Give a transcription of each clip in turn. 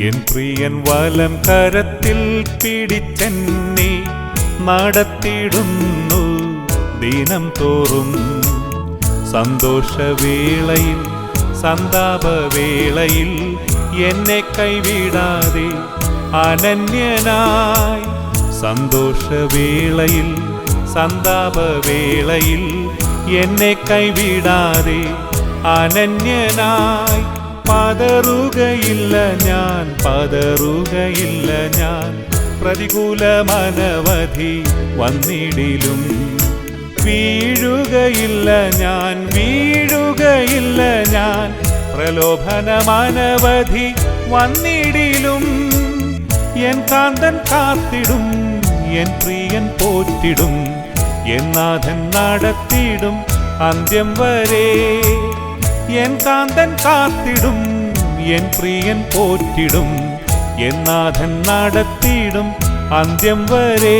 N പ്രിയൻ വലം കരത്തിൽ പിടിച്ചെന്നെ നടത്തിയിടുന്നു ദിനം തോറും. സന്തോഷവേളയിൽ സന്താപവേളയിൽ എന്നെ കൈവിടാതെ അനന്യനായി. സന്തോഷവേളയിൽ സന്താപവേളയിൽ എന്നെ കൈവിടാതെ അനന്യനായി. പതറുകയില്ല ഞാൻ, പതറുകയില്ല ഞാൻ, പ്രതികൂലമനവധി വന്നിടിലും. വീഴുകയില്ല ഞാൻ, വീഴുകയില്ല ഞാൻ, പ്രലോഭനമനവധി വന്നിടിലും. എൻ കാന്തൻ കാത്തിടും, എൻ പ്രിയൻ പോറ്റിടും, എൻ നാഥൻ നടത്തിയിടും അന്ത്യം വരെ. എൻ കാന്തൻ കാത്തിടും, എൻ പ്രിയൻ പോറ്റിടും, എൻ നാഥൻ നടത്തിയിടും അന്ത്യം വരെ.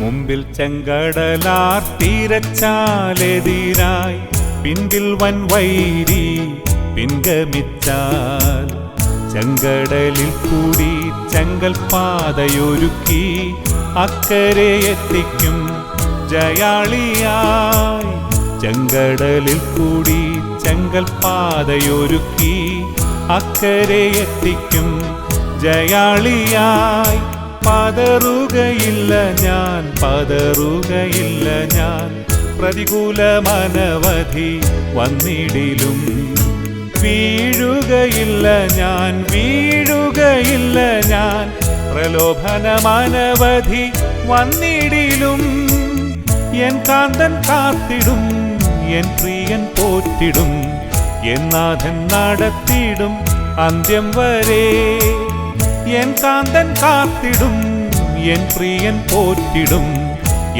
മുമ്പിൽ ചെങ്കടലാർ തിരച്ചാലെതിരായി, പിൻപിൽ വൻവൈരി പിൻഗമിച്ചാൽ. ചെങ്കടലിൽ കൂടി ചെങ്കൽ പാതയൊരുക്കി അക്കരെ എത്തിക്കും ജയാളിയായി. ചെങ്കടലിൽ കൂടി ചെങ്കൽ പാതയൊരുക്കി അക്കരെ എത്തിക്കും ജയാളിയായി. പതറുകയില്ല ഞാൻ, പതറുകയില്ല ഞാൻ, പ്രതികൂലമനവധി വന്നിടിലും. വീഴുകയില്ല ഞാൻ, വീഴുകയില്ല ഞാൻ, പ്രലോഭനമനവധി വന്നിടിലും. എൻ കാന്തൻ കാത്തിടും, എൻ പ്രിയൻ പോറ്റിടും, എൻ നാഥൻ നടത്തിയിടും അന്ത്യം വരെ. എൻ കാന്തൻ കാത്തിടും, എൻ പ്രിയൻ പോറ്റിടും,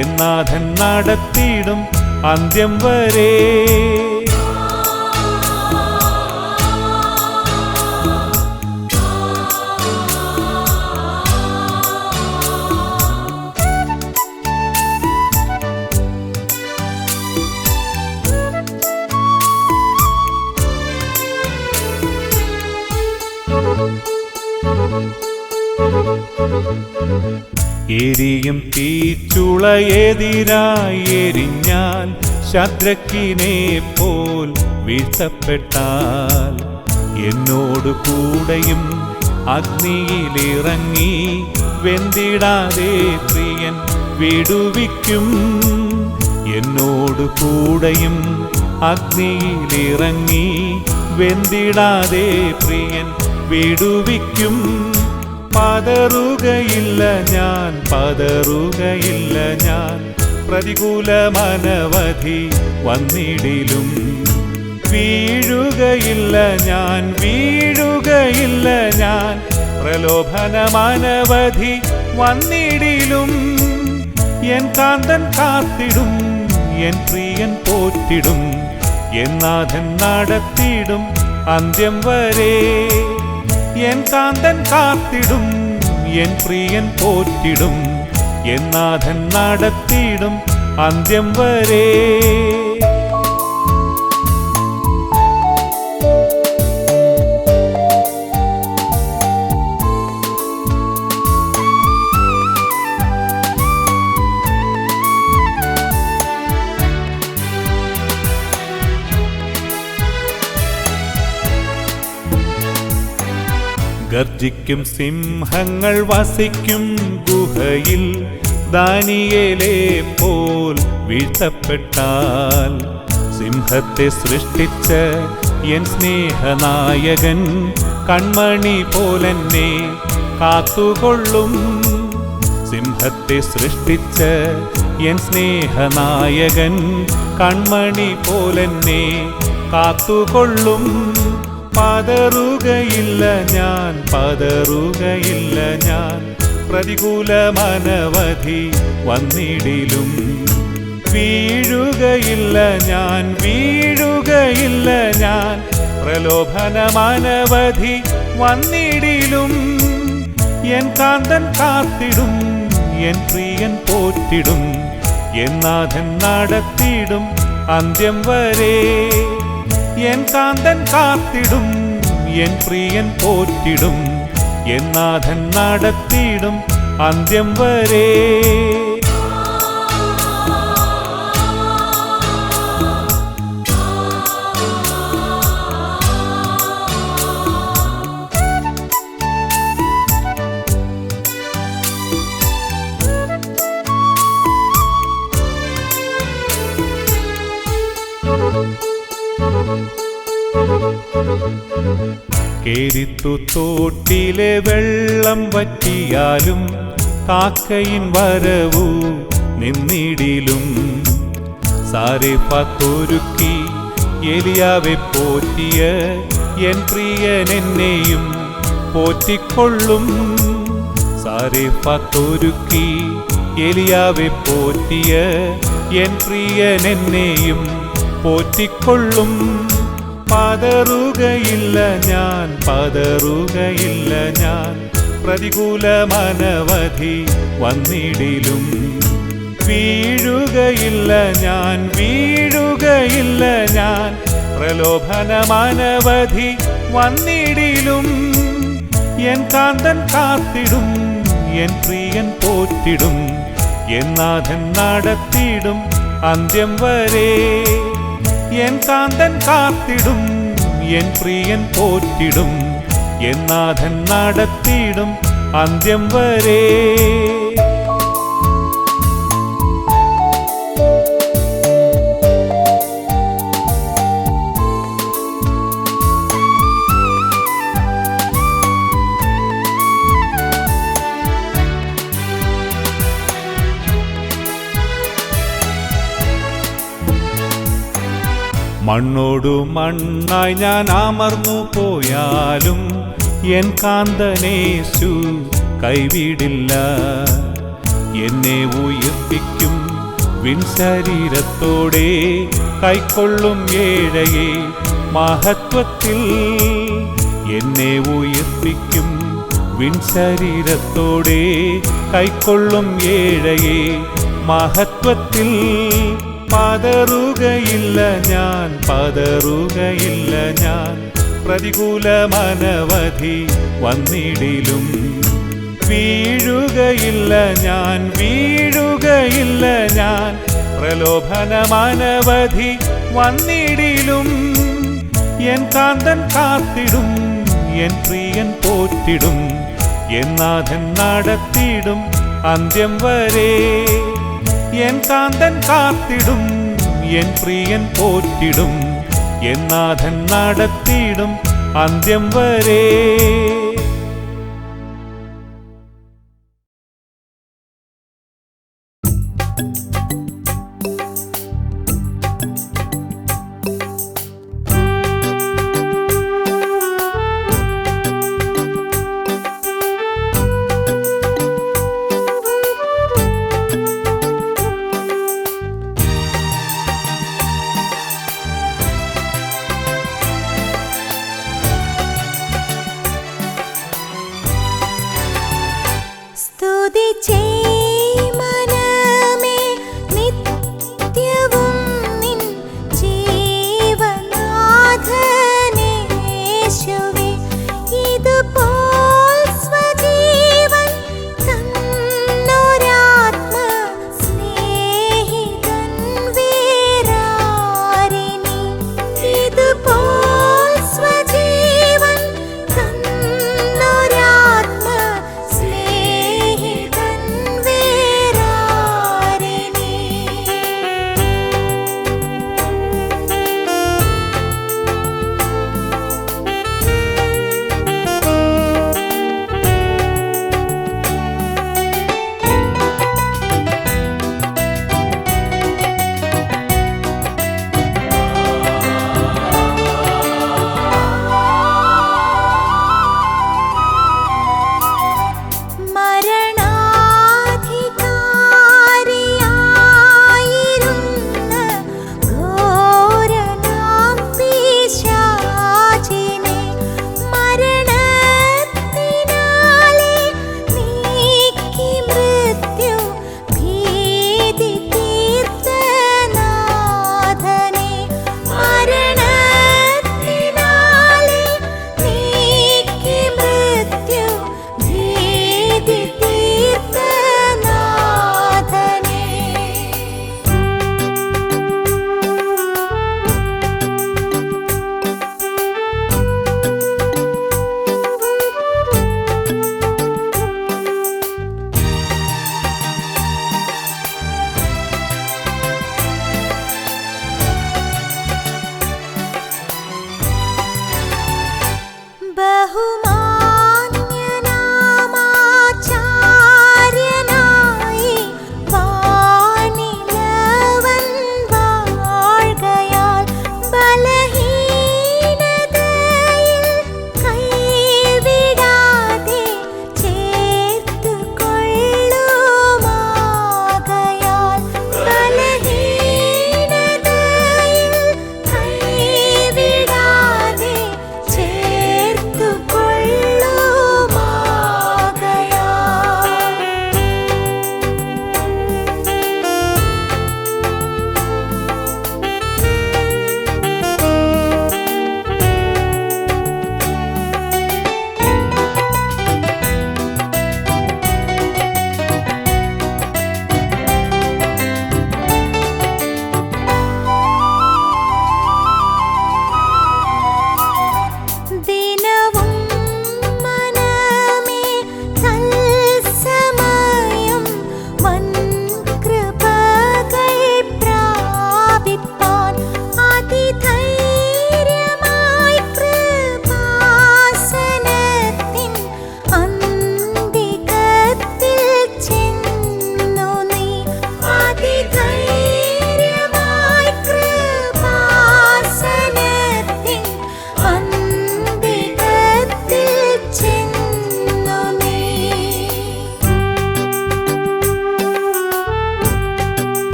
എൻ നാഥൻ നടത്തിയിടും അന്ത്യം വരെ. എരിയും തീച്ചുളയെതിരായി എരിഞ്ഞാൽ, ശദ്രക്കിനെ പോൽ വീഴ്ത്തപ്പെട്ടാൽ. എന്നോട് കൂടെയും അഗ്നിയിലിറങ്ങി വെന്തിടാതെ പ്രിയൻ വിടുവിക്കും. എന്നോട് കൂടെയും അഗ്നിയിലിറങ്ങി വെന്തിടാതെ പ്രിയൻ വിടുവിക്കും. പതറുകയില്ല ഞാൻ, പതറുകയില്ല ഞാൻ, പ്രതികൂലമനവധി വന്നിടിലും. വീഴുകയില്ല ഞാൻ, വീഴുകയില്ല ഞാൻ, പ്രലോഭനമനവധി വന്നിടിലും. എൻ കാന്തൻ കാത്തിടും, എൻ പ്രിയൻ പോറ്റിടും, എൻ നാഥൻ നടത്തിയിടും അന്ത്യം വരെ. എൻ കാന്തൻ കാത്തിടും, എൻ പ്രിയൻ പോറ്റിടും, എൻ നാഥൻ നടത്തിയിടും അന്ത്യം വരെ. ഗർജിക്കും സിംഹങ്ങൾ വസിക്കും ഗുഹയിൽ, ദാനിയേലെ പോൽ വീഴ്ത്തപ്പെട്ടാൽ. സിംഹത്തെ സൃഷ്ടിച്ച എൻ സ്നേഹനായകൻ കൺമണി പോലെന്നെ കാത്തുകൊള്ളും. സിംഹത്തെ സൃഷ്ടിച്ച എൻ സ്നേഹനായകൻ കൺമണി പോലെന്നെ കാത്തുകൊള്ളും. പതറുകയില്ല ഞാൻ, പതറുകയില്ല ഞാൻ, പ്രതികൂലമനവധി വന്നിടിലും വീഴുകയില്ല ഞാൻ, വീഴുകയില്ല ഞാൻ. പ്രലോഭനമനവധി വന്നിടിലും എൻ കാന്തൻ കാത്തിടും, എൻ പ്രിയൻ പോറ്റിടും, എന്നാഥൻ നടത്തിയിടും അന്ത്യം വരെ. എൻ കാന്തൻ കാത്തിടും, എൻ പ്രിയൻ പോറ്റിടും, എന്നാഥൻ നടത്തിയിടും അന്ത്യം വരെ. കേരിത്തു തോട്ടിലെ വെള്ളം വറ്റിയാലും കാക്കയിൻ വരവു നിന്നിടിലും സാരെഫാത്തൊരുക്കി എലിയാവെ പോറ്റിയ എൻ പ്രിയൻ എന്നെയും പോറ്റിക്കൊള്ളും. സാരെഫാത്തൊരുക്കി എലിയാവെ പോറ്റിയ എൻ പ്രിയൻ എന്നെയും പോറ്റിക്കൊള്ളും. പതറുകയില്ല ഞാൻ, പതറുകയില്ല ഞാൻ. പ്രതികൂലമനവധി വന്നിടിലും വീഴുകയില്ല ഞാൻ, വീഴുകയില്ല ഞാൻ. പ്രലോഭനമനവധി വന്നിടിലും എൻ കാന്തൻ കാത്തിടും, എൻ പ്രിയൻ പോറ്റിടും, എന്നാഥൻ നടത്തിയിടും അന്ത്യം വരെ. എൻ കാന്തൻ കാത്തിടും, എൻ പ്രിയൻ പോറ്റിടും, എന്നാഥൻ നടത്തിയിടും അന്ത്യം വരെ. മണ്ണോടു മണ്ണായി ഞാൻ അമർന്നു പോയാലും എൻ കാന്തനേശു കൈവിടില്ല. എന്നെ ഉയർപ്പിക്കും വിൻശരീരത്തോടെ, കൈക്കൊള്ളും ഏഴയെ മഹത്വത്തിൽ. എന്നെ ഉയർപ്പിക്കും വിൻശരീരത്തോടെ, കൈക്കൊള്ളും ഏഴയെ മഹത്വത്തിൽ. പതറുകയില്ല ഞാൻ, പതറുകയില്ല ഞാൻ. പ്രതികൂലമനവധി വന്നിടിലും വീഴുകയില്ല ഞാൻ, വീഴുകയില്ല ഞാൻ. പ്രലോഭനമനവധി വന്നിടിലും എൻ കാന്തൻ കാത്തിടും, എൻ പ്രിയൻ പോറ്റിടും, എന്നാഥൻ നടത്തിയിടും അന്ത്യം വരെ. എൻ കാന്തൻ കാത്തിടും, എൻ പ്രിയൻ പോറ്റിടും, എന്നാഥൻ നടത്തിയിടും അന്ത്യം വരെ.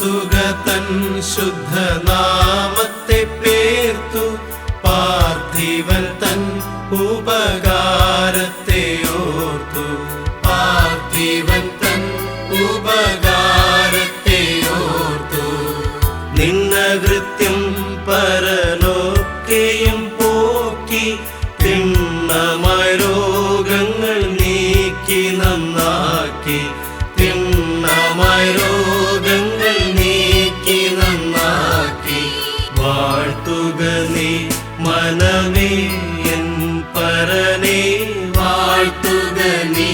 വാഴ്ത്തുക തൻ ശുദ്ധനാമത്തെ പേർത്തു പാർത്ഥിവൻ തൻ ഉപകാരത്തെ ഓർത്തു പാർത്ഥിവൻ തൻ ഉപകാരത്തെ ഓർത്തു നിന്നകൃത്യം പരലൊക്കെയും പോക്കി തിണ്ണമായ രോഗങ്ങൾ നീക്കി നന്നാക്കി തിണ്ണമായ രോഗങ്ങൾ നീക്കി നന്നാക്കി വാഴ്ത്തുക നീ മനമേ എൻ പരനെ വാഴ്ത്തുക നീ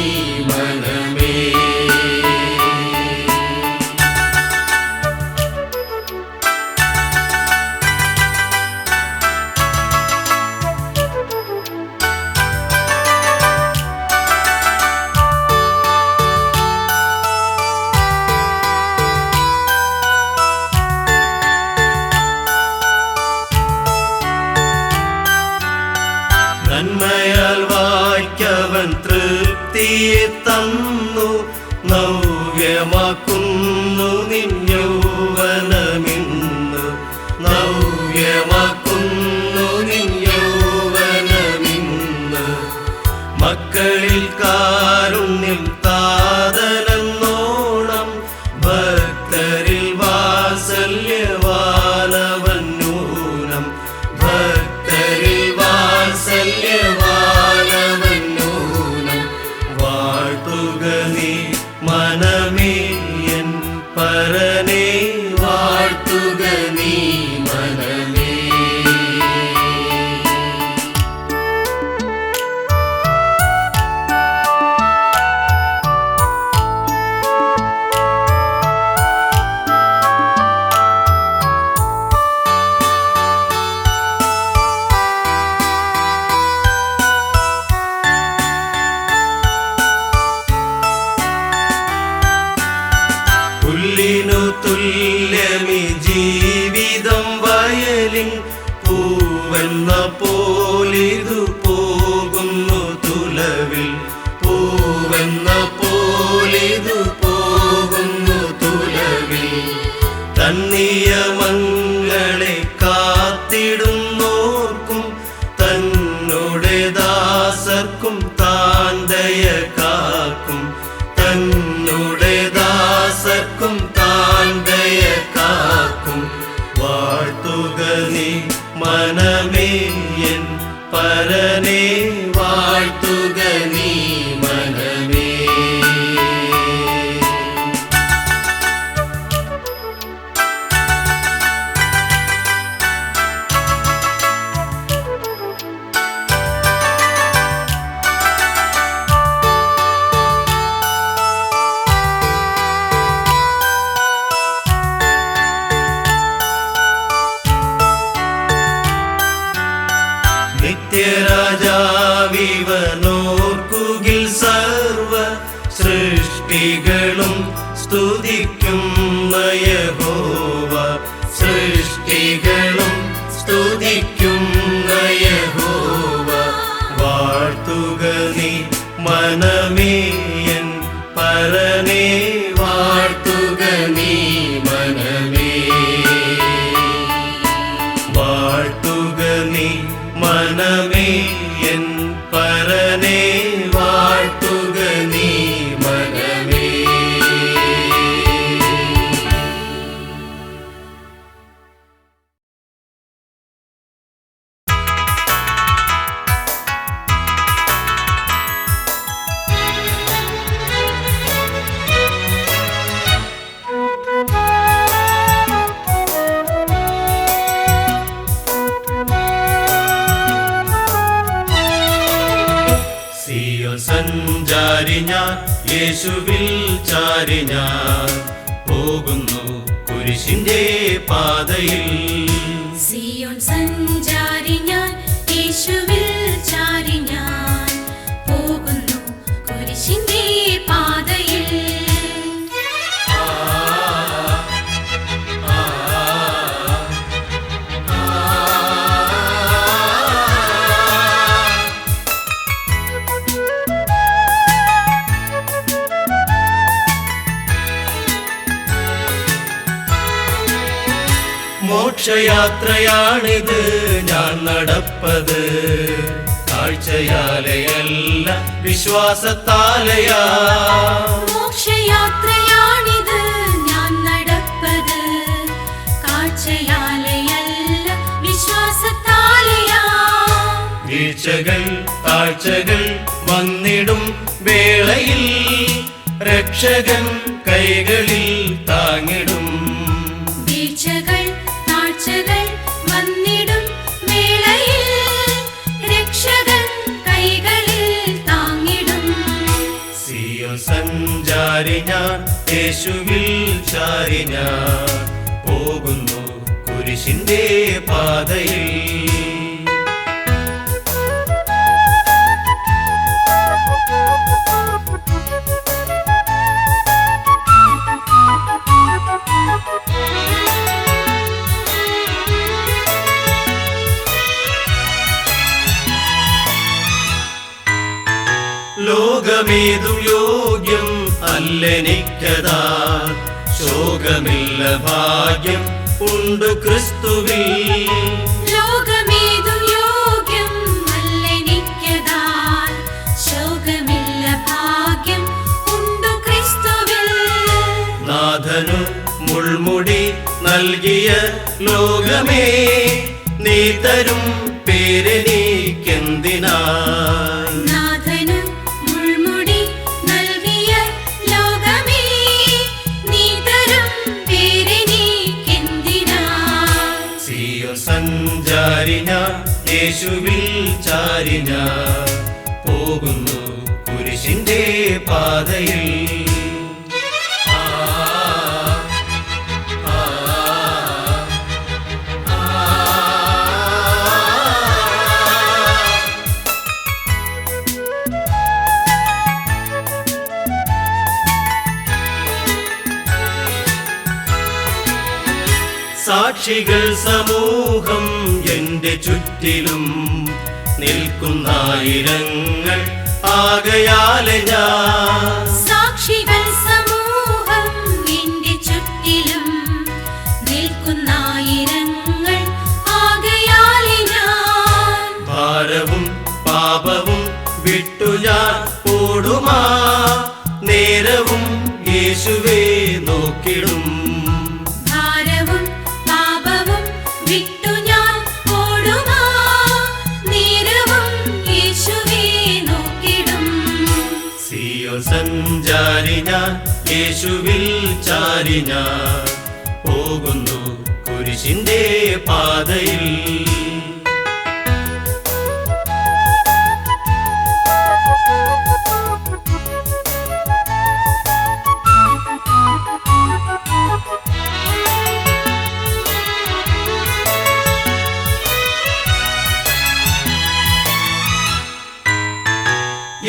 മനമേ. നന്മയാൽ വായ്ക്കവൻ തൃപ്തിയെ തന്നു നവ്യമാക്കുന്നു നിൻ യൗവനമിന്ന് നവ്യമാക്കുന്നു നിൻ യൗവനമിന്ന് മക്കളിൽ കാരുണ്യം താതനെന്നോണം ഭക്തരിൽ വാത്സല്യവാനവൻ നൂനം ഭക്തരിൽ വാത്സല്യവാനവൻ നൂനം വാഴ്ത്തുക നീ മനമേ എൻ പരനെ വാഴ്ത്തുക നീ മനമേ. പുല്ലിനു തുല്യമി ജീവിതം വയലിൻ പൂവെന്ന പോലിതു പോകുന്നു തുലവിൽ പൂവെന്ന പോലിതു പോകുന്നു തുലവിൽ തന്നിയമങ്ങളെ കാത്തിടുന്നോർക്കും തന്നോടെ ദാസർക്കും താൻ ദയ കാക്കും തന്നോടെ ദാസർക്കും താൻ ദയ കാക്കും വാഴ്ത്തുക നീ മനമേ എൻ പരനെ വാഴ്ത്തുക നീ മനമേ. നിത്യരാജാവിവനോർക്കുകിൽ സർവ സൃഷ്ടികളും സ്തുതിക്കുന്ന യഹോവ സൃഷ്ടികളും സ്തുതിക്കുന്ന യഹോവ വാഴ്ത്തുക നീ മനമേ എൻ പരനെ വാഴ്ത്തുക നീ മനമേ. വാഴ്ത്തുക നീ മനമേ എൻ പരനെ വാഴ്ത്തുക നീ മനമേ. സഞ്ചാരി ഞാൻ യേശുവിൽ ചാരി ഞാൻ പോകുന്നു കുരിശിന്റെ പാതയിൽ സിയോൻ സഞ്ചാരി ഞാൻ യേശുവിൽ ചാരി ഞാൻ പോകുന്നു കുരിശിന്റെ പാതയിൽ മോക്ഷയാത്രയാണിത് ഞാൻ നടപ്പത്, കാഴ്ചയാലയല്ല വിശ്വാസത്താലയാ. മോക്ഷയാത്രയാണിത് ഞാൻ നടപ്പത്, കാഴ്ചയാലയല്ല വിശ്വാസത്താലയാ. വീഴ്ചകൾ താഴ്ചകൾ വന്നിടും വേളയിൽ രക്ഷകൻ കൈകളിൽ താങ്ങിടും. വീഴ്ചകൾ താഴ്ചകൾ വന്നിടും വേളയിൽ രക്ഷകൻ കൈകളിൽ താങ്ങിടും. സിയോൻ സഞ്ചാരി ഞാൻ, യേശുവിൽ ചാരി ഞാൻ, പോകുന്നു കുരിശിന്റെ പാതയിൽ. ലോകമേതും യോഗ്യം അല്ലെനിക്കതാ, ശോകമില്ല ഭാഗ്യം ഉണ്ട് ക്രിസ്തുവിൽ. ലോകമേതും യോഗ്യം അല്ലെനിക്കതാൻ, ശോകമില്ല ഭാഗ്യം ഉണ്ടു ക്രിസ്തുവിൽ. നാഥനു മുൾമുടി നൽകിയ ലോകമേ, നീ തരും പേരെനിക്കെന്തിനായി. നാഥനു മുൾമുടി നൽകിയ ലോകമേ, നീ തരും പേരെനിക്കെന്തിനായി. സിയോൻ സഞ്ചാരി ഞാൻ, യേശുവിൽ ചാരി ഞാൻ, പോകുന്നു കുരിശിന്റെ പാതയിൽ. സാക്ഷികൾ സമൂഹം എന്റെ ചുറ്റിലും നിൽക്കുന്നായിരങ്ങൾ ആകയാലെ ഞാൻ. സാക്ഷികൾ സമൂഹം എന്റെ ചുറ്റിലും നിൽക്കുന്നായിരങ്ങൾ ആകയാലെ ഞാൻ. ഭാരവും പാപവും വിട്ടു ഞാൻ ഓടുമാ നേരവും യേശുവേ നോക്കിടും. ഭാരവും പാപവും വിട്ടു ഞാൻ ഓടുമാ നേരവും യേശുവേ നോക്കിടും. സിയോൻ സഞ്ചാരി ഞാൻ, യേശുവിൽ ചാരി ഞാൻ, പോകുന്നു കുരിശിന്റെ പാതയിൽ.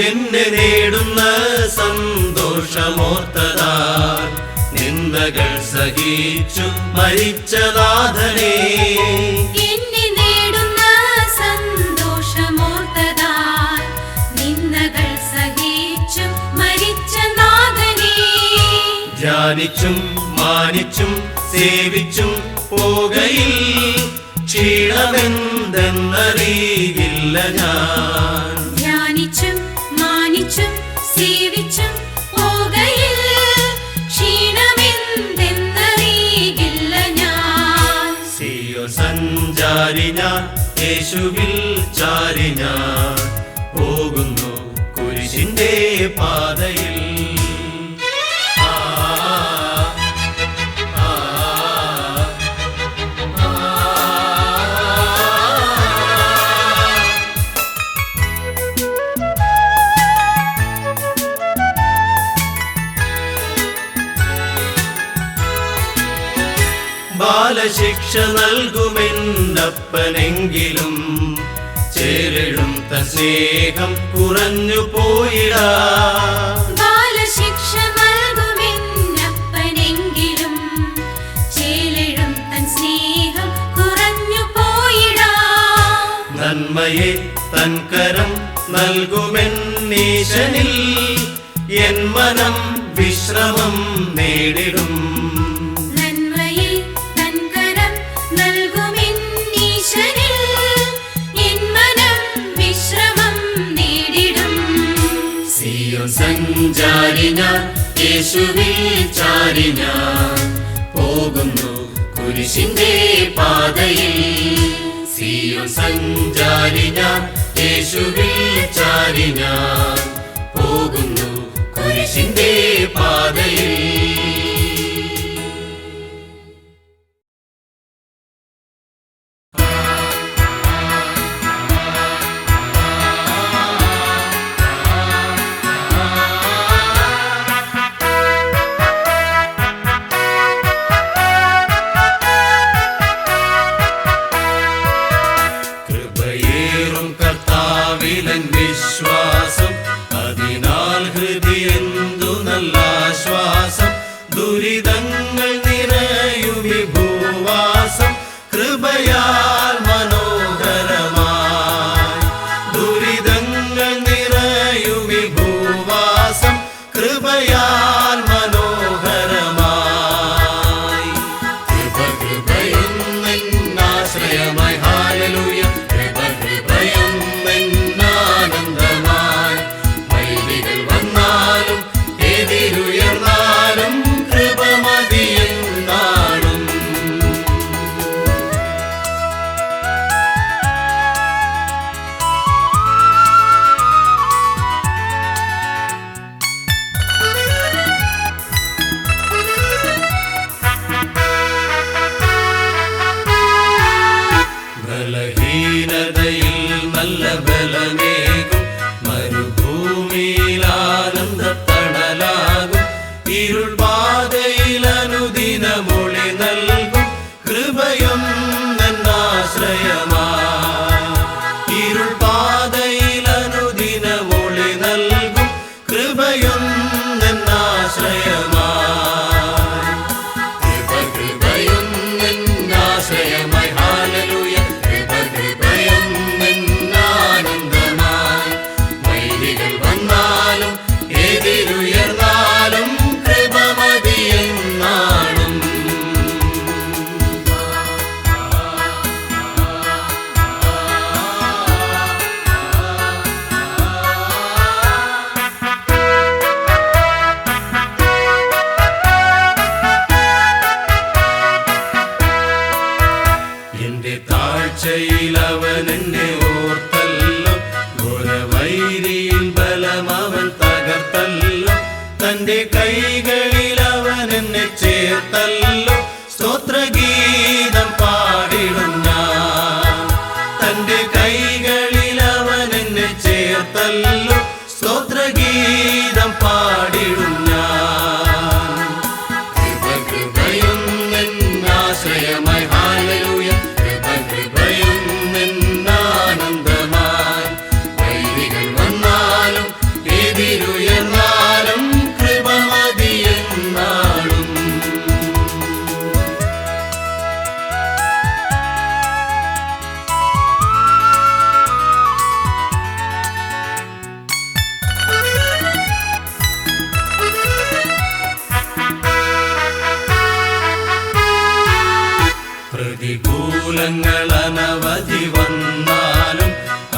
എന്നെ നേടുന്ന സന്തോഷമോർത്തതാൽ നിന്ദകൾ സഹിച്ചു മരിച്ച നാഥനേ. എന്നെ നേടുന്ന സന്തോഷമോർത്തതാൽ നിന്ദകൾ സഹിച്ചു മരിച്ച നാഥനേ. ധ്യാനിച്ചും മാനിച്ചും സേവിച്ചും പോകയിൽ ക്ഷീണമെന്തെന്നറിയില്ല ഞാൻ. ധ്യാനിച്ചും മാനിച്ചും സേവിച്ചും പോകയിൽ ക്ഷീണമെന്തെന്നറിയില്ല ഞാൻ. സിയോൻ സഞ്ചാരി ഞാൻ, യേശുവിൽ ചാരി ഞാൻ, പോകുന്നു കുരിശിന്റെ പാതയിൽ. ബാലശിക്ഷ നൽകുമെന്നപ്പനെങ്കിലും ചേരിടും തൻ സ്നേഹം കുറഞ്ഞു പോയിടാ. ബാലശിക്ഷ നൽകുമെന്നപ്പനെങ്കിലും ചേലിടും തൻ സ്നേഹം കുറഞ്ഞു പോയിടാ. നന്മയെ തൻ കരം നൽകുമെന്നീശനിൽ എൻ മനം വിശ്രമം നേടിടും. നന്മയിൽ തൻ കരം ചാരി ഞാൻ യേശുവിൽ ചാരി ഞാൻ പോകുന്നു കുരിശിന്റെ പാതയിൽ. സിയോൻ സഞ്ചാരി ഞാൻ യേശുവിൽ ചാരി ഞാൻ പോകുന്നു കുരിശിന്റെ പാതയിൽ. വിശ്വാസം അതിനാൽ ഹൃദയെന്തു നല്ല ആശ്വാസം. ദുരിതങ്ങൾ നിറയുമി ഭൂവാസം കൃപയാൽ മനോഹരമായി. ദുരിതങ്ങൾ നിറയുമി ഭൂവാസം കൃപയാൽ മനോഹരമായി. കൃപ കൃപയൊന്നാശ്രയമായി. ഹല്ലേലൂയ. കൃപ കൃപയൊന്നാനന്ദമായി. വൈരികൾ വന്നാലും എതിരുയർന്നാലും കൃപ മതിയെന്നാളും. ബലഹീനതയിൽ നല്ല ബലമേകും. മരുഭൂമിയിൽ ആനന്ദത്തണലാകും. ഇരുൾപാതയിൽ അനുദിനമൊളി നൽകും. കൃപയൊന്നാശ്രയമായി. ഇരുൾപാതയിൽ അനുദിനമൊളി നൽകും. കൃപയൊന്നാശ്രയമായി. കൃപ കൃപയൊന്നാശ്രയമായി. ഹല്ലേലൂയ. കൃപ കൃപയൊന്നാനന്ദമായി. വൈരികൾ വന്നാലും എതിരുയർന്നാലും കൃപ മതിയെന്നാളും. എന്റെ താഴ്ചയിൽ അവൻ എന്നെ ഓർത്തല്ലോ. ഘോരവൈരിയിൽ ബലം അവൻ തകർത്തല്ലോ. തന്റെ കൈകളിൽ അവൻ എന്നെ ചേർത്തല്ലോ. സ്തോത്രഗീതം പാടിടും ഞാൻ. തന്റെ കൈകളിൽ അവൻ എന്നെ ചേർത്തല്ലോ. സ്തോത്രഗീതം പാടിടും ഞാൻ. കൃപ കൃപയൊന്നാശ്രയമായി. ഹല്ലേലൂയ. കൃപ കൃപയൊന്നാനന്ദമായി. വൈരികൾ വന്നാലും എതിരുയർന്നാലും കൃപ മതിയെന്നാളും. പ്രതികൂലങ്ങൾ അനവധി വന്നാലും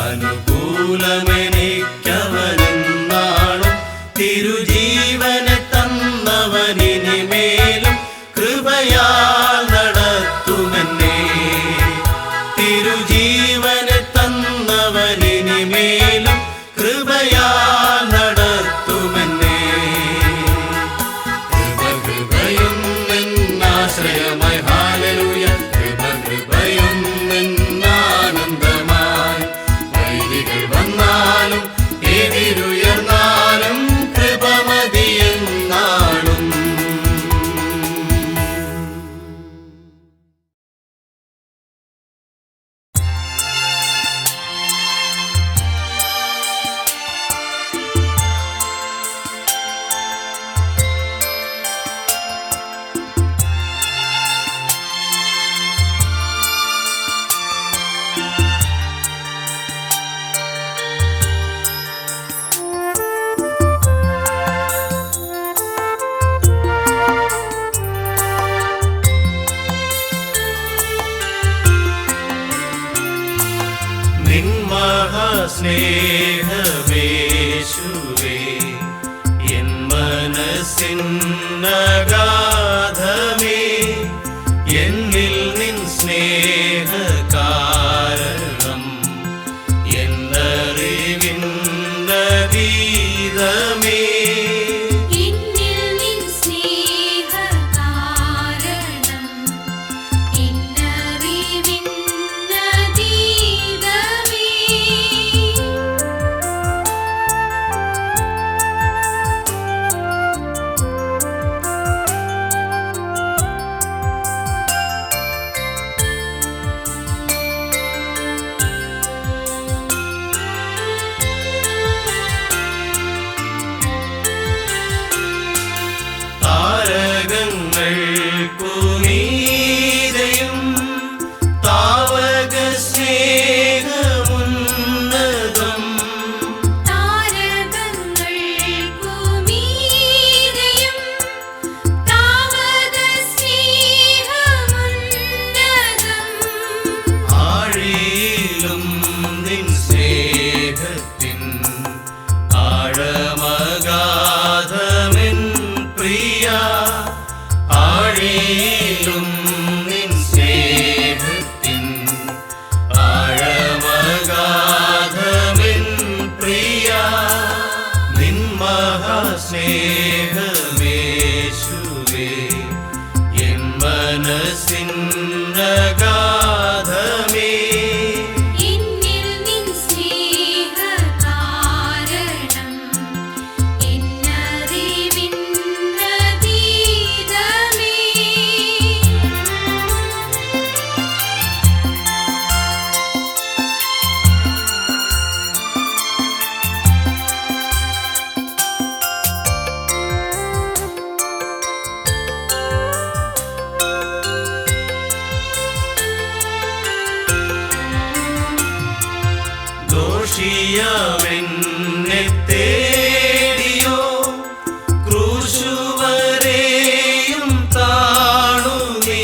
അനുകൂലമെനിക്കവനെന്നാളും. തിരുജീവനെ തന്നവനിനിമേലും കൃപയാൽ നടത്തുമെന്നെ. തിരുജീവനെ തന്നവനിനിമേലും കൃപയാൽ നടത്തുമെന്നെ. കൃപ കൃപയൊന്നാശ്രയമായി. ഹല്ലേലൂയ. കൃപ കൃപയൊന്നാനന്ദമായി. വൈരികൾ വന്നാലും എതിരുയർന്നാലും കൃപ മതിയെന്നാളും. നിൻ മഹാസ്നേഹമേശുവേ എൻ അഗാധമേ എന്നിൽ നിൻ സ്നേഹ കാരണം എന്നറിവിന്നതീതമേ എന്നിൽ നിൻ സ്നേഹ കാരണം എന്നറിവിന്നതീതമേ. താരകങ്ങൾക്കുമീതെയും താവക സ്നേഹമുന്നതം താരകങ്ങൾക്കുമീതെയും താവക സ്നേഹമുന്നതം. ആഴിയിലും നിൻ സ്നേഹത്തിൻ ആഴമഗാധമെൻ പ്രിയ ആഴിയിലും നിൻ സ്നേഹത്തിൻ ആഴമഗാധമെൻ പ്രിയ നിൻ മഹാസ്നേഹമേശുവേ എൻ മനസ്സിന്നഗാധമേ എന്നിൽ നിൻ സ്നേഹ കാരണം എന്നറിവിന്നതീതമേ. ദോഷിയമെന്നെ തേടിയോ ക്രൂശുവരെയും താണു നീ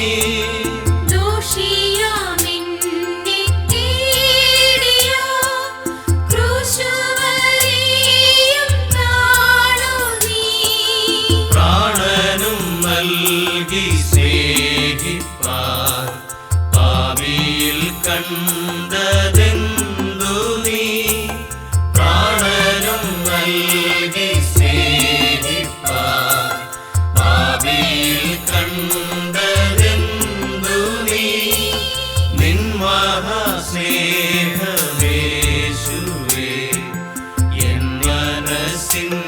ദോഷിയാമെന്നെ തേടിയോ ക്രൂശുവരെയും താണു നീ. പ്രാണനും നൽകി സ്നേഹിപ്പാൻ പാപിയിൽ കണ്ടതെന്തു നീ പ്രാണനും നൽകി സ്നേഹിപ്പാൻ പാപിയിൽ കണ്ടതെന്തു നീ നിൻ മഹാസ്നേഹമേശുവേ എൻ മനസ്സിന്നഗാധമേ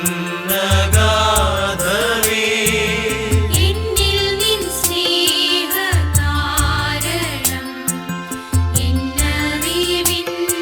എന്നിൽ നിൻ സ്നേഹ കാരണം എന്നറിവിന്നതീതമേ.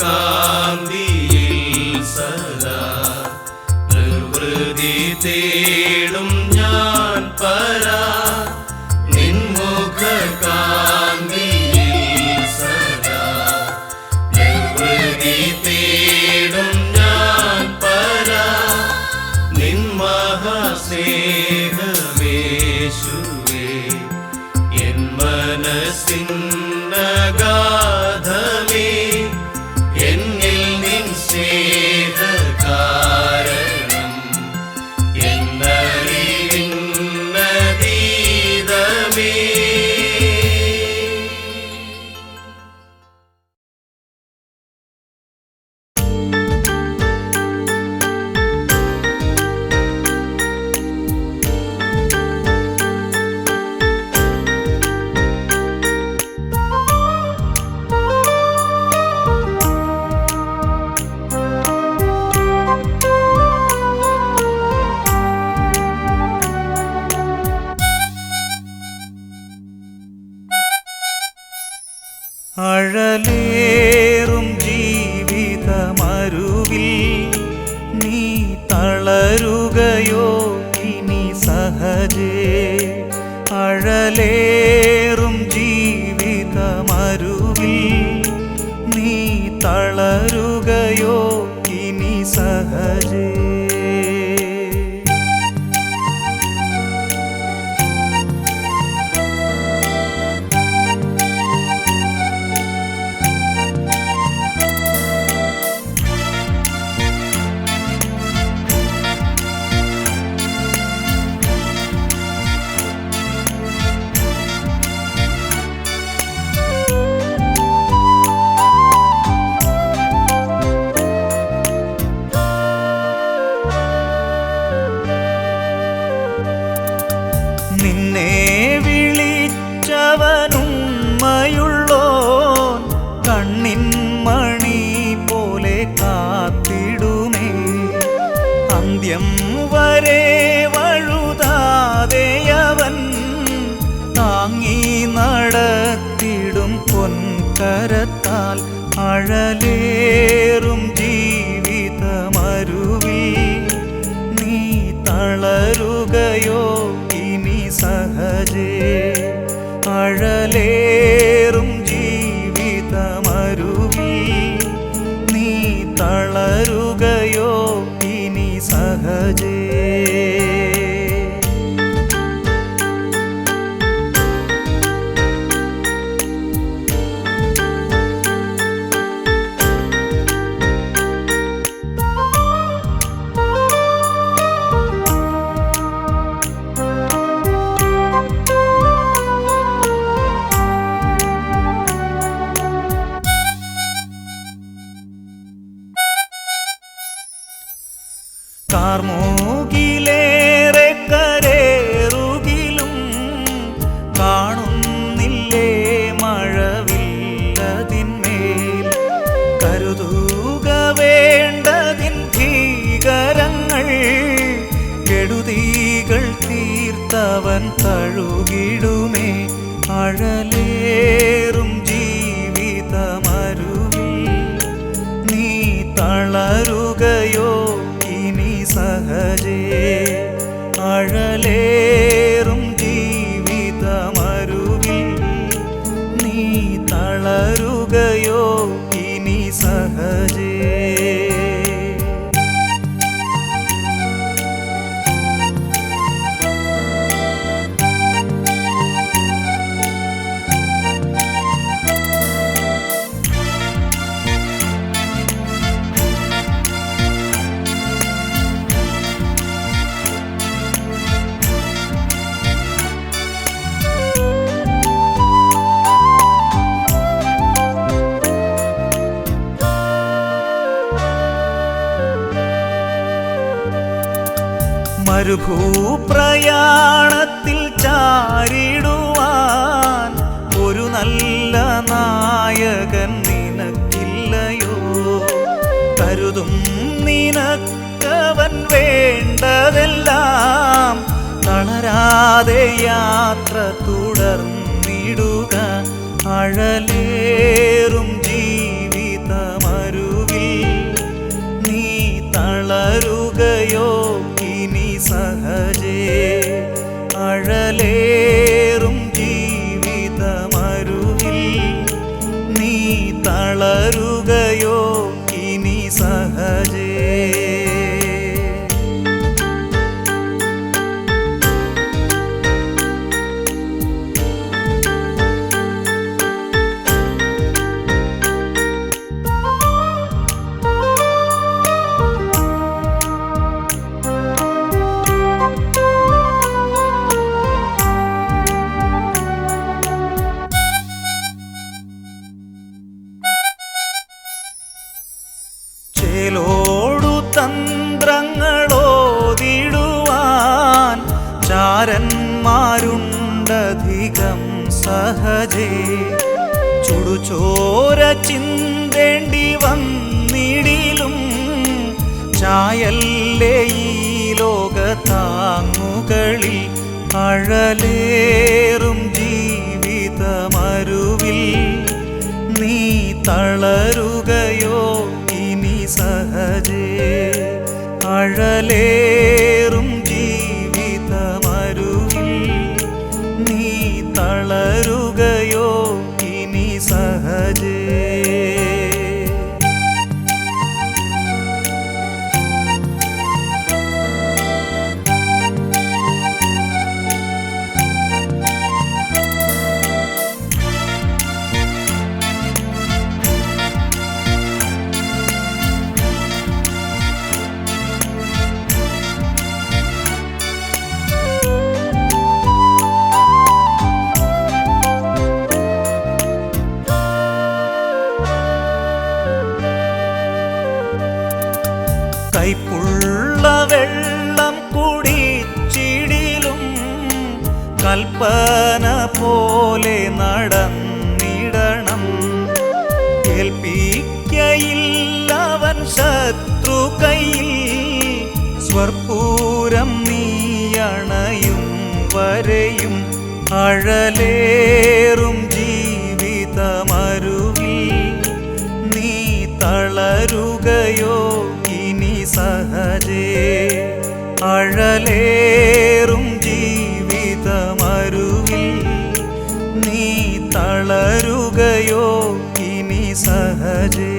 കാന്തിയിൽ സദാ നിർവൃതി തേടും ഞാൻ പരാ നിൻമുഖ കാന്തിയിൽ സദാ നിർവൃതി തേടും ഞാൻ പരാ നിൻ മഹാസ്നേഹമേശുവേ എൻ മനസ്സിന്നഗാധമേ എന്നിൽ നിൻ സ്നേഹകാരണം എന്നറിവിന്നതീതമേ. അഴലേറും ജീവിതമരുവിൽ നീ തളരുകയോ ഇനി സഹജേ അഴലേറും ജീവിതമരുവിൽ നീ തളരുകയോ ഇനി സഹജേ നിന്നെ വിളിച്ചവനുമ്മയുള്ളോൻ കണ്ണിൻ മണി പോലെ കാത്തിടുമേ അന്ത്യം വരെ വഴുതാതെയവൻ താങ്ങി നടത്തിടും പൊൻകരത്താൽ അഴലേറും ജീവിതമരുവിൽ നീ തളരുകയോ ഇനി സഹജേ അഴലേറും ജീവിതമരുവിൽ നീ തളരുകയോ ഇനി സഹജേ കാർമൂകിലേറെ കരേറുകിലും കാണുന്നില്ലേ മഴവില്ലതിന്മേൽ കരുതുക വേണ്ടതിൻ ഭീകരങ്ങൾ കെടുതികൾ തീർത്തവൻ തഴുകിടുമേ അഴലേറും ജീവിതമരുവിൽ നീ തളരുകയോ ഇനി സഹജേ അഴലേറും ജീവിതമരുവിൽ നീ തളരുകയോ ഇനി സഹജേ മരുഭൂപ്രയാണത്തിൽ ചാരിടുവാൻ ഒരു നല്ല നായകൻ നിനക്കില്ലയോ കരുതും നിനക്കവൻ വേണ്ടതെല്ലാം തളരാതെ യാത്ര തുടർന്നിടുക അഴലേറും ജീവിതമരു ചേലോടു തന്ത്രങ്ങളോതിടുവാൻ ചാരന്മാരുണ്ടധികം സഹജേ. ചുടുചോര ചിന്തേണ്ടി വന്നിടിലും ചായല്ലേ ഈ ലോകത്താങ്ങുകളിൽ. അഴലേറും ജീവിതമരുവിൽ നീ തളരുകയോ ഇനി സഹജേ. അഴലേറും ജീവിതമരുവിൽ നീ തളരുകയോ ഇനി സഹജേ. കൈപ്പുള്ള വെള്ളം കുടിച്ചിടിലും കൽപ്പന പോലെ നടന്നിടണം. ഏൽപ്പിക്കയില്ലവൻ ശത്രു കയ്യിൽ സ്വർപ്പൂരം നീയണയും വരെയും. അഴലേറും ജീവിതമരുവിൽ നീ തളരുകയോ ഇനി സഹജേ. അഴലേറും ജീവിതമരുവിൽ നീ തളരുകയോ ഇനി സഹജേ.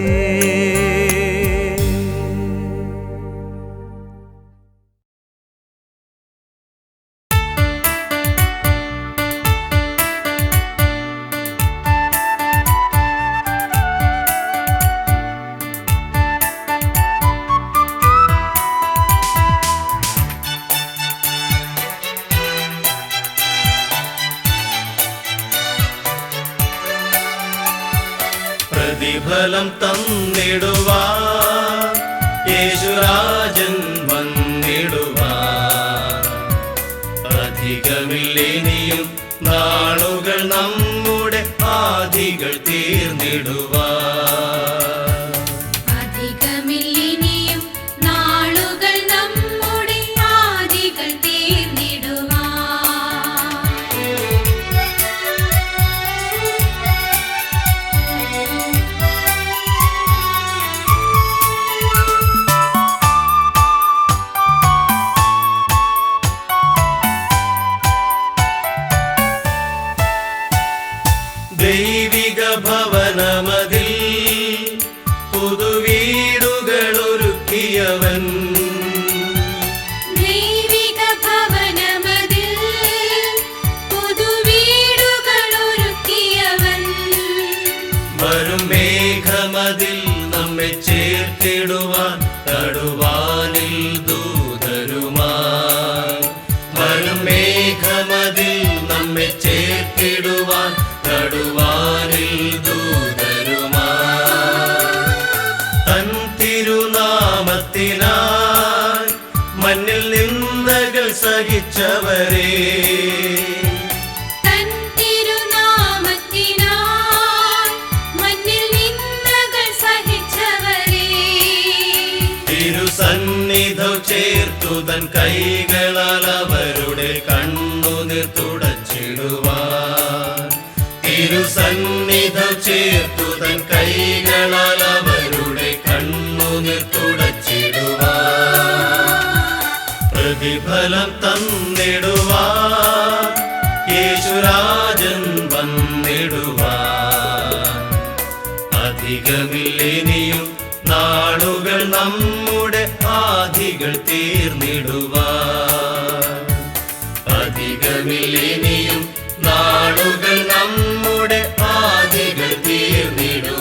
പ്രതിഫലം തന്നിടുവാൻ യേശുരാജൻ വന്നിടുവാൻ. അധികമില്ലിനിയും നാളുകൾ നമ്മുടെ ആദികൾ തീർന്നിടുവാൻ. അധികമില്ലിനിയും നാളുകൾ നമ്മുടെ ആദികൾ തീർന്നിടുവാൻ. ദൈവിക ഭവനമതിൽ പുതുവീടുകളൊരുക്കിയവൻ. ദൈവിക ഭവനമതിൽ പുതുവീടുകളൊരുക്കിയവൻ. വരും മേഘമതിൽ നമ്മെ ചേർത്തിടുവാൻ തടുവാനിൽ ദൂതരുമായി. വരും മേഘമതിൽ നമ്മെ ചേർത്തിടുവാൻ തടുവാനിൽ ദൂതരുമായി. തൻ തിരുനാമത്തിനായി മണ്ണിൽ നിന്ദകൾ സഹിച്ചവരെ. തൻ തിരുനാമത്തിനായി മണ്ണിൽ നിന്ദകൾ സഹിച്ചവരെ. തിരുസന്നിധം ചേർത്തു തൻ കൈകളാൽ അവരുടെ കണ്ണുനീർ തുടച്ചിടുവാൻ. തിരുസന്നിധം ചേർത്തു തൻ കൈകളാൽ അവരുടെ കണ്ണുനീർ തുടച്ചിടുവാൻ. പ്രതിഫലം തന്നിടുവാൻ യേശുരാജൻ വന്നിടുവാൻ. അധികമില്ലിനിയും നാളുകൾ നമ്മുടെ ആദികൾ തീർന്നിടുവാൻ. അധികമില്ലിനിയും നാളുകൾ നമ്മുടെ ആദികൾ തീർന്നിടുവാൻ.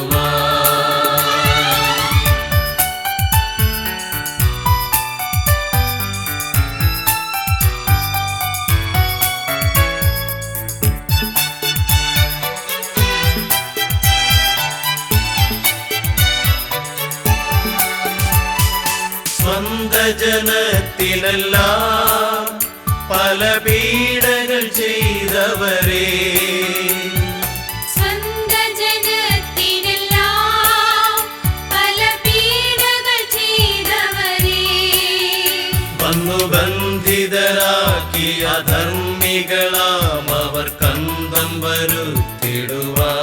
ജനത്തിനെല്ലാം പല പീഡകൾ ചെയ്തവരേ, സ്വന്ത ജനത്തിനെല്ലാം പല പീഡകൾ ചെയ്തവരേ, വന്നു ബന്ധിതരാക്കിയ അധർമ്മികളാം അവർ കന്തം വരുത്തിടുവാൻ.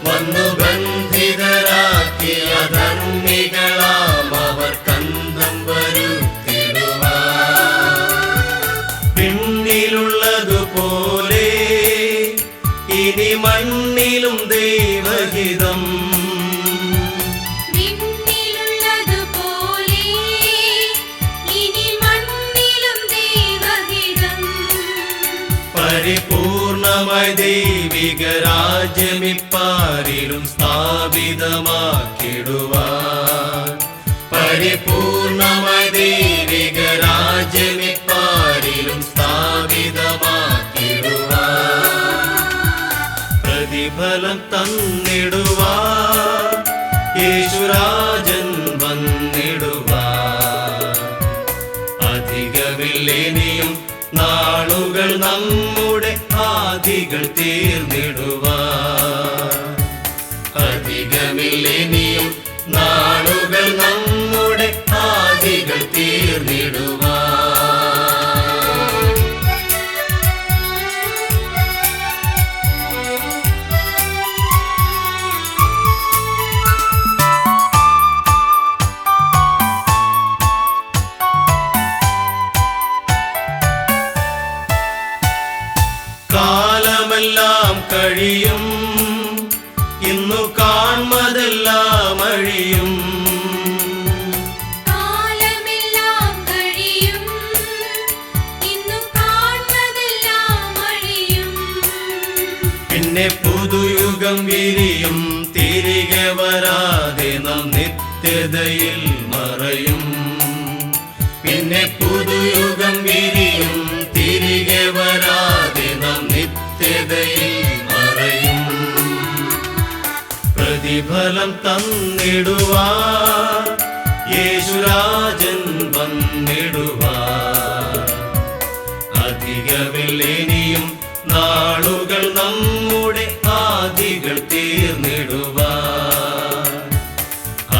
വന്നു ബന്ധിതരാക്കിയ അധർമ്മികളാം അവർ കന്തം വരുത്തിടുവാൻ. പിന്നിലുള്ളതുപോലെ ഇനി മണ്ണിലും ദൈവഹിതം, വിണ്ണിലുള്ളതുപോലെ ഇനി മണ്ണിലും ദൈവഹിതം. പരിപൂർണമായി ദൈവിക രാജ്യമിപ്പാരിലും സ്ഥാപിതമാക്കിടുവാൻ. പരിപൂർണമായി ദൈവിക രാജ്യമിപ്പാരിലും സ്ഥാപിതമാക്കിടുവാൻ. പ്രതിഫലം തന്നിടുവാൻ യേശുരാജൻ വന്നിടുവാൻ. അധികമില്ലിനിയും നാളുകൾ നമ്മുടെ ആദികൾ തീർന്നിടുവാൻ. അധികമില്ലിനിയും നാളുകൾ നമ്മുടെ ആദികൾ തീർന്നിടുവാൻ. കാലമെല്ലാം കഴിയും, ഇന്നു കാൺമതെല്ലാം അഴിയും. കാലമെല്ലാം കഴിയും, ഇന്നു കാണുന്നതെല്ലാം അഴിയും. പിന്നെ പുതുയുഗം വിരിയും, തിരികെ വരാതെ നാം നിത്യതയിൽ മറയും. പിന്നെ പുതുയുഗം വിരിയും, തിരികെ വരാതെ നാം നിത്യതയിൽ മറയും. പ്രതിഫലം തന്നിടുവാൻ യേശുരാജൻ വന്നിടുവാൻ. അധികമില്ലിനിയും നാളുകൾ നമ്മുടെ ആദികൾ തീർന്നിടുവാൻ.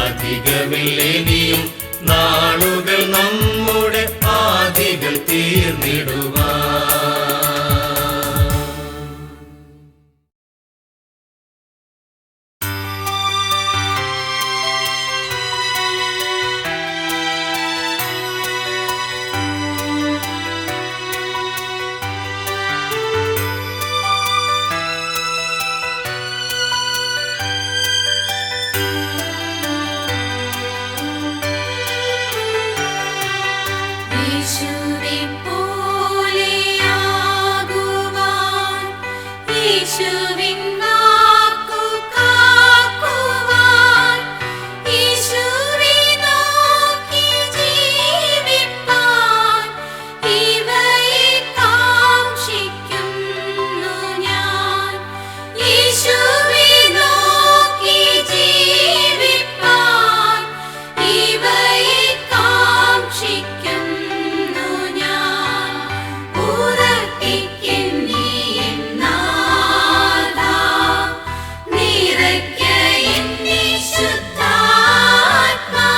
അധികമില്ലിനിയും നാളുകൾ നമ്മുടെ ആദികൾ തീർന്നിടുവാൻ. യേശുവെ പോലെയാകുവാൻ, യേശുവിൻ വാക്കു കാക്കുവാൻ, യേശുവെ നോക്കി ജീവിപ്പാൻ, ഇവയെ കാംക്ഷിക്കുന്നു ഞാൻ. യേശുവെ നോക്കി ജീവിപ്പാൻ, ഇവയെ കാംക്ഷിക്കുന്നു ഞാൻ. ഉറപ്പിക്കുന്നീ എന്നാഥാ, നിറയ്ക്ക എന്നീ ശുദ്ധാത്മാ.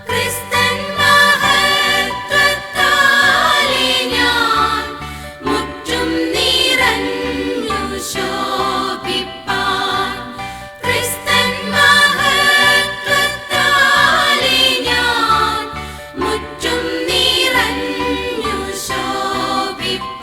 ക്രിസ്തൻ മഹത്വത്താലെ ഞാൻ മുറ്റും നിറഞ്ഞു ശോഭിപ്പാൻ. ക്രിസ്തൻ മഹത്വത്താലെ ഞാൻ മുറ്റും നിറഞ്ഞു ശോഭിപ്പാൻ.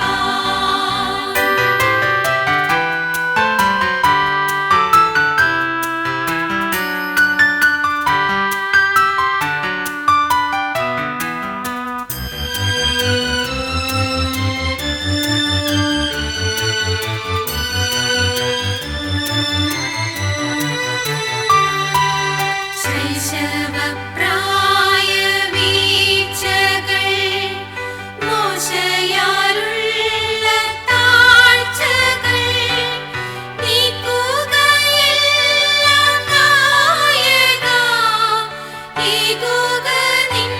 ശൈശവപ്രായവീഴ്ചകൾ, മോശയാലുള്ള താഴ്ചകൾ നീക്കുകയെല്ലാം നായകാ. ഏകുക നിൻ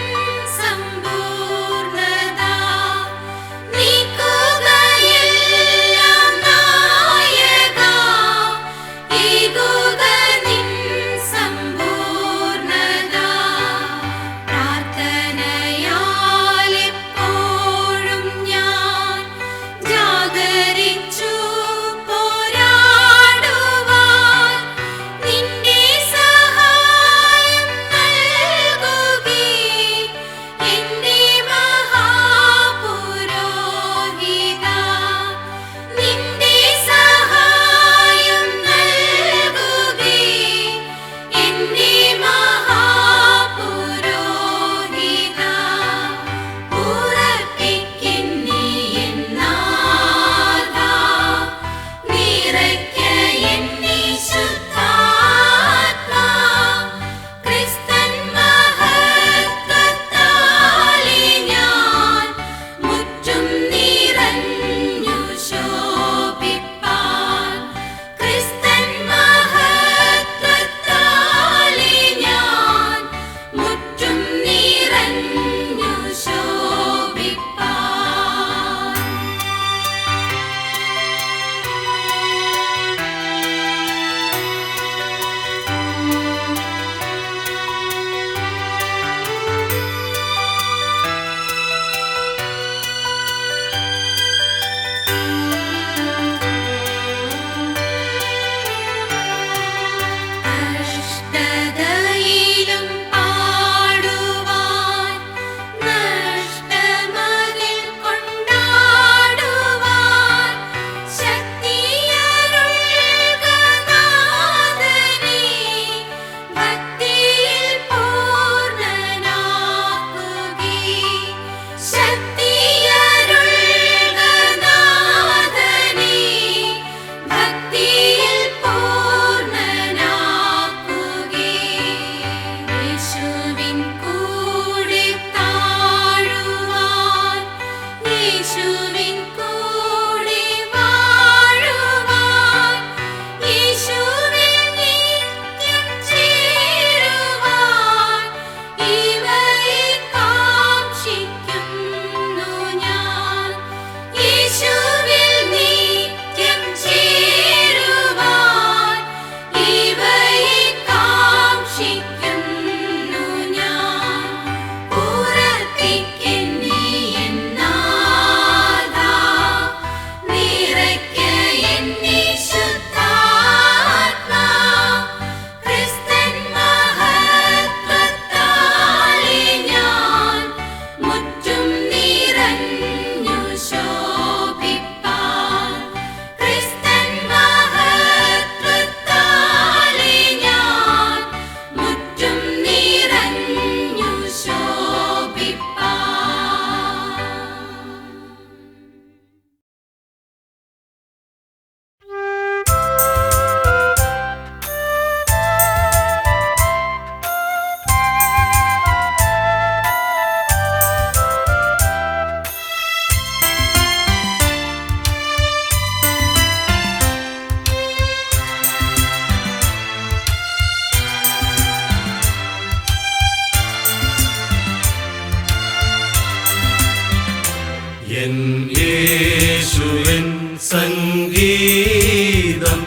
എൻ യേശുവിൻ സംഗീതം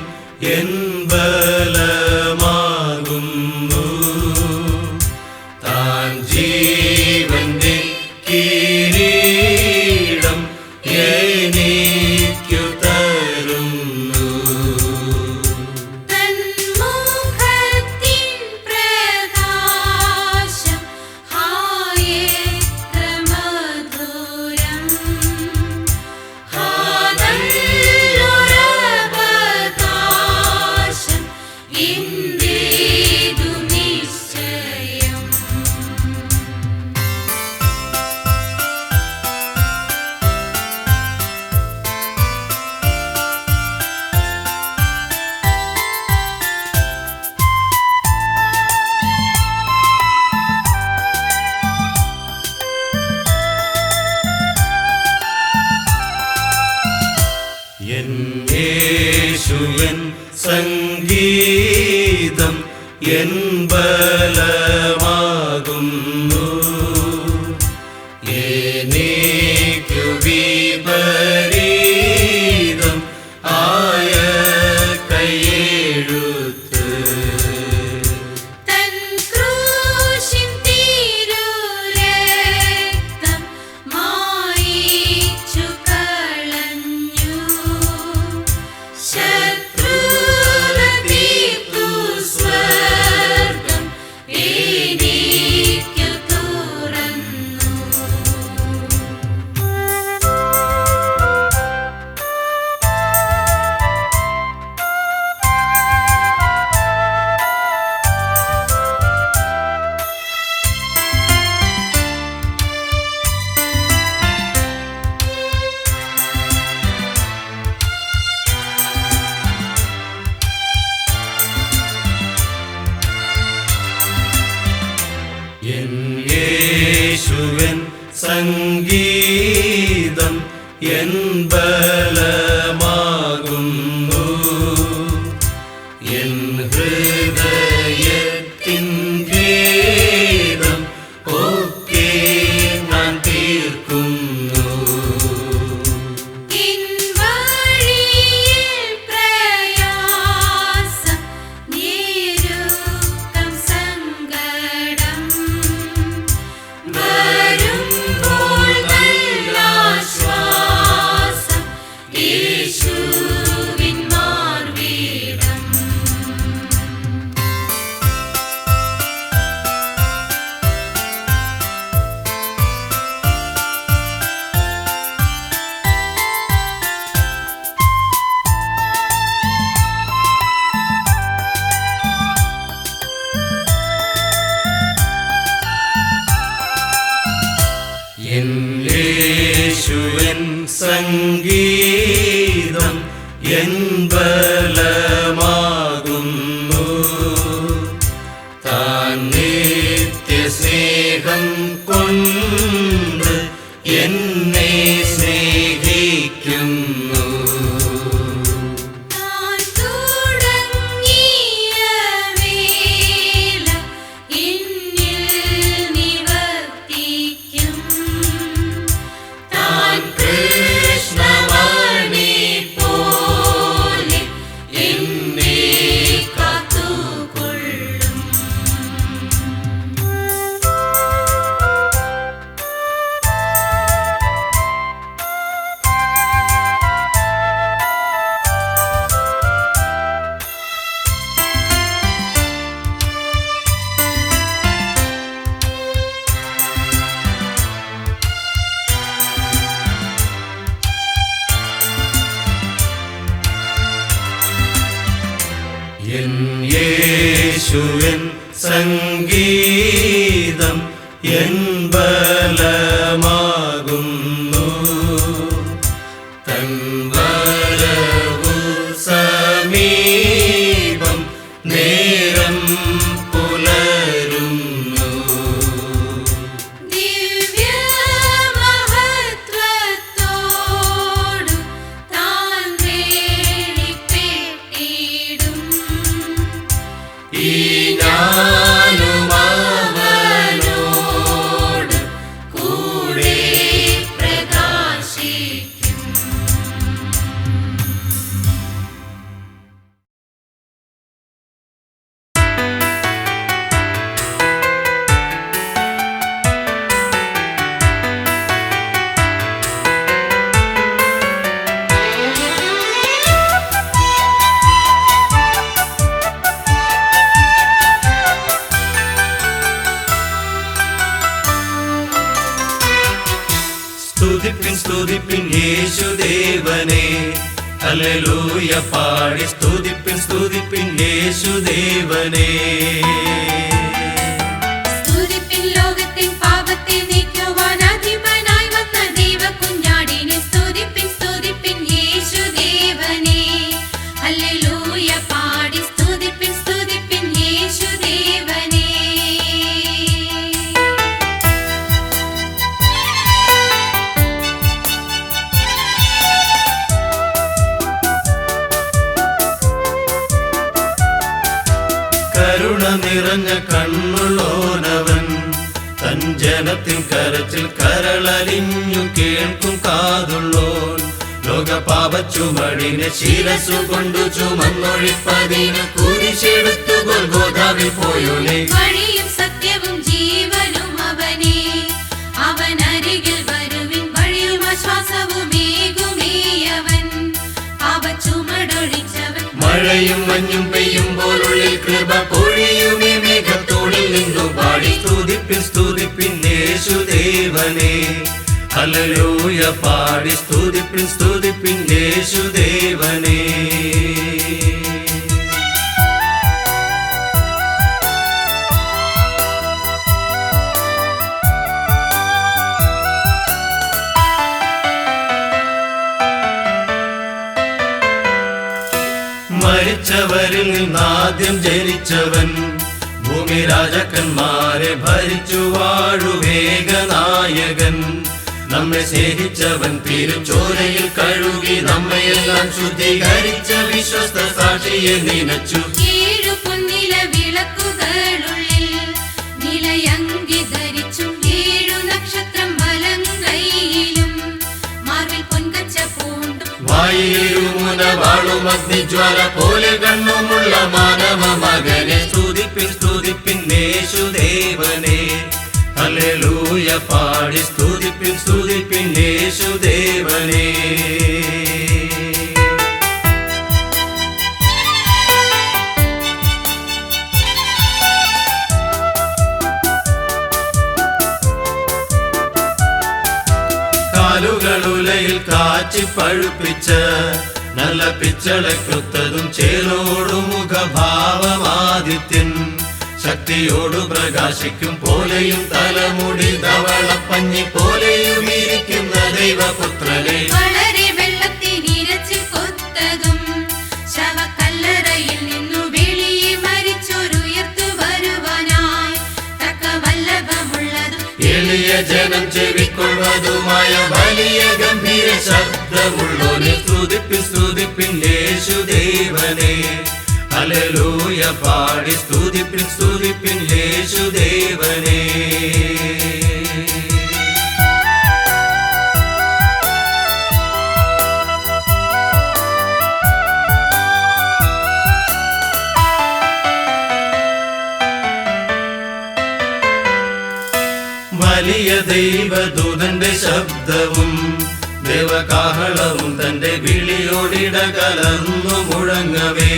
എൻ ബലമാകുന്നു. താൻ ജീവന്റെ കിരീടം എനിക്കു തരുന്നു. തൻ മുഖത്തിൻ പ്രകാശം ഹായെത്ര മധുരം. നല്ലൊരവകാശം ഇന്റേതു നിശ്ചയം. എൻ യേശുവിൻ സംഗീതം എൻ ബലമാകുന്നു. എനിക്കു വിപരീതം ആയ കയ്യെഴുത്ത്. തൻ ക്രൂശിൻ തിരുരക്തം മായിച്ചു കളഞ്ഞു. ശത്രുത തീർത്തു സ്വർഗ്ഗം എനിക്കു തുറന്നു. എൻ യേശുവിൻ സംഗീതം എൻ ബലമാകുന്നു. എൻ ഹൃദയത്തിൻ ഖേദം ഒക്കെ ഞാൻ തീർക്കുന്നു. ഇൻ വഴിയിൽ പ്രയാസം ഞെരുക്കം സങ്കടം. വരുമ്പോൾ നല്ലാശ്വാസം യേശുവിൻ മാർവീടം. എൻ യേശുവിൻ സംഗീതം എൻ ബലമാകുന്നു. താൻ നിത്യസ്നേഹം കൊണ്ട് എന്നെ സ്നേഹിക്കുന്നു. താൻ തുടങ്ങിയ വേല എന്നിൽ നിവർത്തിക്കും. താൻ കൃഷ്ണമണി പോലെ എന്നെ കാത്തുകൊള്ളും. എൻ യേശുവിൻ സംഗീതം എൻ ബലമാകുന്നു. തൻ വരവു സമീപം നേരം പുലരുന്നു. ദിവ്യമഹത്വത്തോടു താൻ വെളിപ്പെട്ടിടും. ഈ ഞാനും അവനോട് കൂടെ പ്രകാശിക്കും. സ്തുതിപ്പിൻ യേശുദേവനെ. ഹല്ലേലൂയ പാടി സ്തുതിപ്പിൻ സ്തുതിപ്പിൻ യേശുദേവനെ. സ്തുതിപ്പിൻ ലോകത്തിൻ പാപത്തെ നീക്കുവാൻ അധിപനായി വന്ന ദൈവകുഞ്ഞാടിനെ. സ്തുതിപ്പിൻ സ്തുതിപ്പിൻ യേശുദേവനെ. ഹല്ലേലൂയ പാടി സ്തുതിപ്പിൻ സ്തുതിപ്പിൻ യേശുദേവനെ. കരുണ നിറഞ്ഞ കണ്ണുള്ളോനവൻ, തൻ ജനത്തിൻ കരച്ചിൽ കരളലിഞ്ഞു കേൾക്കും കാതുള്ളോൻ. ലോകപാപച്ചുമടിനെ ശിരസു കൊണ്ടു ചുമന്നൊഴിപ്പതിന് കുരിശെടുത്തു ഗൊൽഗോഥാവിൽ പോയോനെ. വഴിയും സത്യവും ജീവനും അവനെ. അവൻ അരികിൽ വരുവിൻ, വഴിയും ആശ്വാസവുമേകുമേ അവൻ. പാപച്ചുമടൊഴിച്ചവൻ. മഴയും മഞ്ഞും പെയ്യുമ്പോഴുള്ളിൽ കൃപ പൊഴിയുമേ മേഘത്തോടിൽ നിന്നു പാടി സ്തുതിപ്പിൻ സ്തുതിപ്പിൻ യേശുദേവനെ. ഹല്ലേലൂയ പാടി സ്തുതിപ്പിൻ സ്തുതിപ്പിൻ യേശുദേവനെ. മരിച്ചവരിൽ നിന്നാദ്യം ജനിച്ചവൻ, ഭൂമി രാജാക്കന്മാരെ ഭരിച്ചു വാഴുവേഗനായകൻ. നമ്മെ സ്നേഹിച്ചവൻ തിരുച്ചോരയിൽ കഴുകി നമ്മയെല്ലാം ശുദ്ധീകരിച്ച വിശ്വസ്ത സാക്ഷിയെ നിനച്ചു. 7 പൊന്നില വിളക്കുകളുള്ളിൽ നിലയങ്കി ധരിച്ചും 7 നക്ഷത്രം വലങ്കൈയിലും മാർവിൽ പൊൻകച്ച പൂണ്ടും വായിലുമുന വാളും അഗ്നിജ്വാല പോലെ കണ്ണുമുള്ള മാനവ മകനെ. സ്തുതിപ്പിൻ സ്തുതിപ്പിൻ യേശുദേവനെ. ഹല്ലേലൂയ പാടി സ്തുതിപ്പിൻ സ്തുതിപ്പിൻ യേശുദേവനെ. കാലുകളുലയിൽ കാച്ചി പഴുപ്പിച്ച നല്ല പിച്ചളക്കൊത്തതും ചേലോടു മുഖഭാവമാദിത്യൻ. ശക്തിയോടു പ്രകാശിക്കും പോലെയും തലമുടി ധവളപ്പഞ്ഞി പോലെയും ഇരിക്കുന്ന ദൈവപുത്രനെ. വളരെ വെള്ളത്തിനിരച്ച് കൊത്തതും ശവക്കല്ലറയിൽ നിന്നു വെളിയെ മരിച്ചൊരുയർത്തു വരുവാനായി തക്ക വല്ലഭമുള്ളതും എളിയ ജനം ചെവിക്കൊള്ളുവതുമായ വലിയ ഗംഭീര ശബ്ദമുള്ളോനെ. സ്തുതിപ്പിൻ സ്തുതിപ്പിൻ യേശുദേവനെ. ഹല്ലേലൂയ പാടി സ്തുതിപ്പിൻ സ്തുതിപ്പിൻ യേശുദേവനെ. വലിയ ദൈവദൂതന്റെ ശബ്ദവും ദേവകാഹളവും തന്റെ വിളിയോടിട കലർന്നു മുഴങ്ങവേ.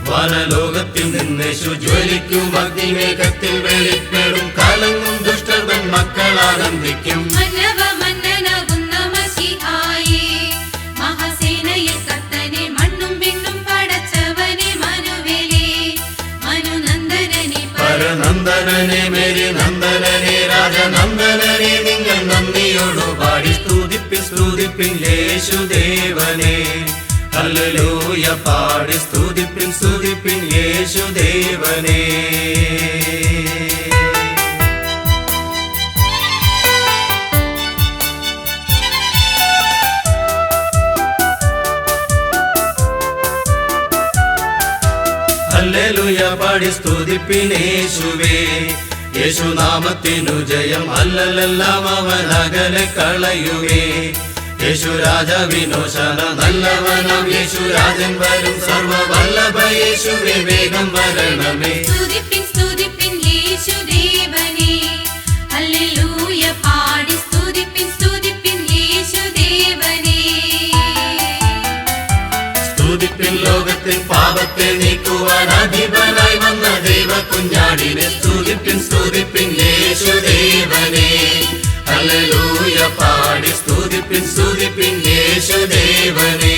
വാനലോകത്തിൽ നിന്നേശു ജ്വലിക്കും അഗ്നിമേഘത്തിൽ വെളിപ്പെടും. കലങ്ങും ദുഷ്ടതൻ മക്കൾ ആനന്ദിക്കും. മന്നവ മന്നനാകുന്ന മസിഹായേ, മഹാസേനയിൽ കർത്തനെ. മണ്ണും വിണ്ണും പടച്ചവനെ മനുവേലേ. മനുനന്ദനനെ പരനന്ദനനെ മേരി നന്ദനനെ രാജനന്ദനനെ. നിങ്ങൾ നന്ദിയോടു പാടി സ്തുതിപ്പിൻ സ്തുതിപ്പിൻ യേശുദേവനെ. ഹല്ലേലൂയ പാടി സ്തുതിപ്പിൻ സ്തുതിപ്പിൻ യേശുദേവനെ. ഹല്ലേലൂയ പാടി സ്തുതിപ്പിൻ യേശുവേ. യേശുനാമത്തിനു ജയം. അല്ലലെല്ലാം അവൻ അകലെ കളയുവേ. യേശു രാജാവിനോശന നല്ലവനാം യേശു രാജൻ വരും. സർവവല്ലഭ യേശുവേ വേഗം വരണമേ. സ്തുതിപ്പിൻ സ്തുതിപ്പിൻ യേശുദേവനെ. ഹല്ലേലൂയ പാടി സ്തുതിപ്പിൻ സ്തുതിപ്പിൻ യേശുദേവനെ. സ്തുതിപ്പിൻ ലോകത്തിൻ പാപത്തെ നീക്കുവാൻ അധിപനായി വന്ന ദൈവകുഞ്ഞാടിനെ. സ്തുതിപ്പിൻ സ്തുതിപ്പിൻ യേശുദേവനെ. ഹല്ലേലൂയ പാടി സ്തുതിപ്പിൻ സ്തുതിപ്പിൻ യേശുദേവനേ.